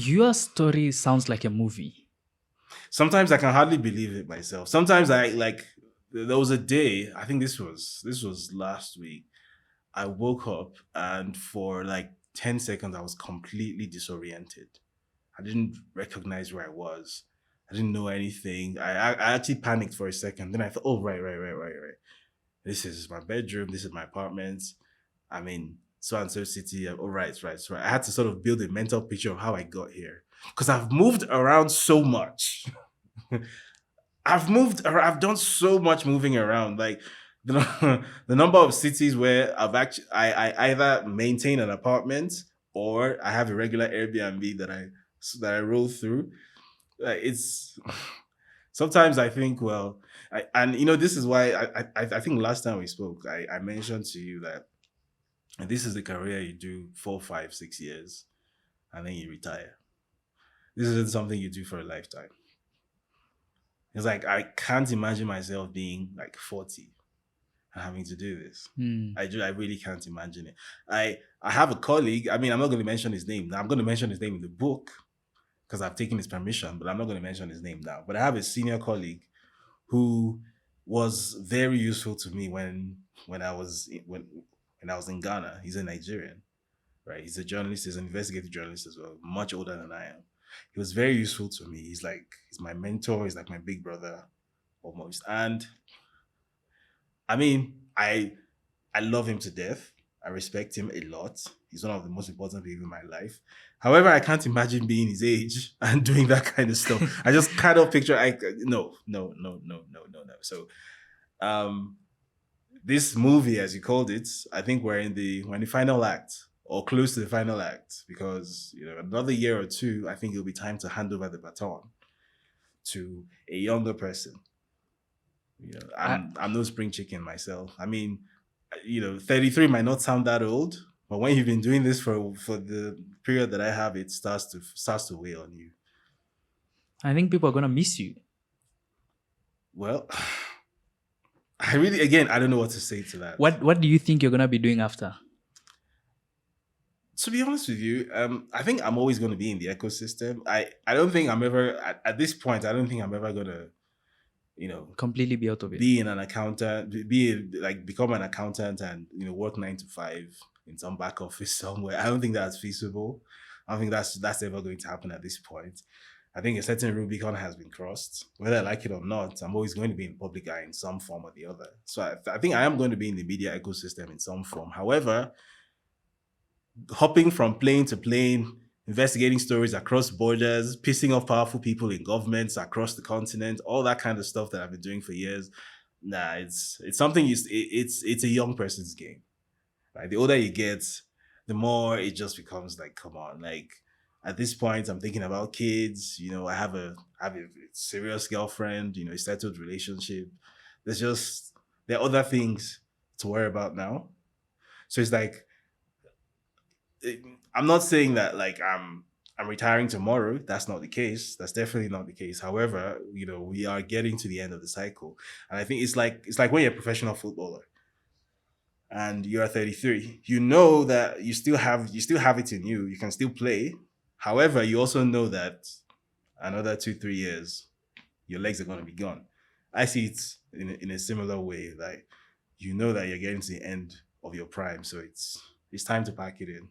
Your story sounds like a movie. Sometimes I can hardly believe it myself. Sometimes I like there was a day, I think this was last week. I woke up and for like 10 seconds I was completely disoriented. I didn't recognize where I was. I didn't know anything. I actually panicked for a second. Then I thought, oh right. This is my bedroom, this is my apartment. I'm in so and so city. Oh right. I had to sort of build a mental picture of how I got here. Because I've moved around so much. I've done so much moving around. Like the number of cities where I either maintain an apartment or I have a regular Airbnb that I roll through. It's sometimes I think, well, and this is why I think last time we spoke, I mentioned to you that this is the career you do 4, 5, 6 years and then you retire. This isn't something you do for a lifetime. It's like I can't imagine myself being like 40 and having to do this. Hmm. I really can't imagine it. I have a colleague. I mean, I'm not going to mention his name. Now I'm going to mention his name in the book because I've taken his permission, but I'm not going to mention his name now. But I have a senior colleague who was very useful to me when I was in Ghana. He's a Nigerian, right? He's a journalist. He's an investigative journalist as well, much older than I am. He was very useful to me. He's my mentor. He's like my big brother almost. And I mean, I love him to death. I respect him a lot. He's one of the most important people in my life. However, I can't imagine being his age and doing that kind of stuff. I just kind of picture no. So um this movie, as you called it, I think we're in the final act or close to the final act because another year or two, I think it'll be time to hand over the baton to a younger person. I, I'm no spring chicken myself. I mean, 33 might not sound that old, but when you've been doing this for the period that I have, it starts to weigh on you. I think people are gonna miss you. Well, I don't know what to say to that. What do you think you're gonna be doing after? To be honest with you, I think I'm always going to be in the ecosystem. I don't think I'm ever at this point. I don't think I'm ever going to, Completely be out of it. be in an accountant, become an accountant and work 9 to 5 in some back office somewhere. I don't think that's feasible. I don't think that's ever going to happen at this point. I think a certain Rubicon has been crossed. Whether I like it or not, I'm always going to be in the public eye in some form or the other. So I think I am going to be in the media ecosystem in some form. However, hopping from plane to plane, investigating stories across borders, pissing off powerful people in governments across the continent, all that kind of stuff that I've been doing for years. Nah, it's something it's a young person's game. Right? The older you get, the more it just becomes like, come on, like at this point, I'm thinking about kids. I have a serious girlfriend. A settled relationship. There are other things to worry about now. So it's like I'm not saying that like I'm retiring tomorrow. That's not the case. That's definitely not the case. However, we are getting to the end of the cycle, and I think it's like when you're a professional footballer and you're 33. You know that you still have it in you. You can still play. However, you also know that another 2 3 years, your legs are gonna be gone. I see it in a similar way. Like you know that you're getting to the end of your prime, so it's time to pack it in.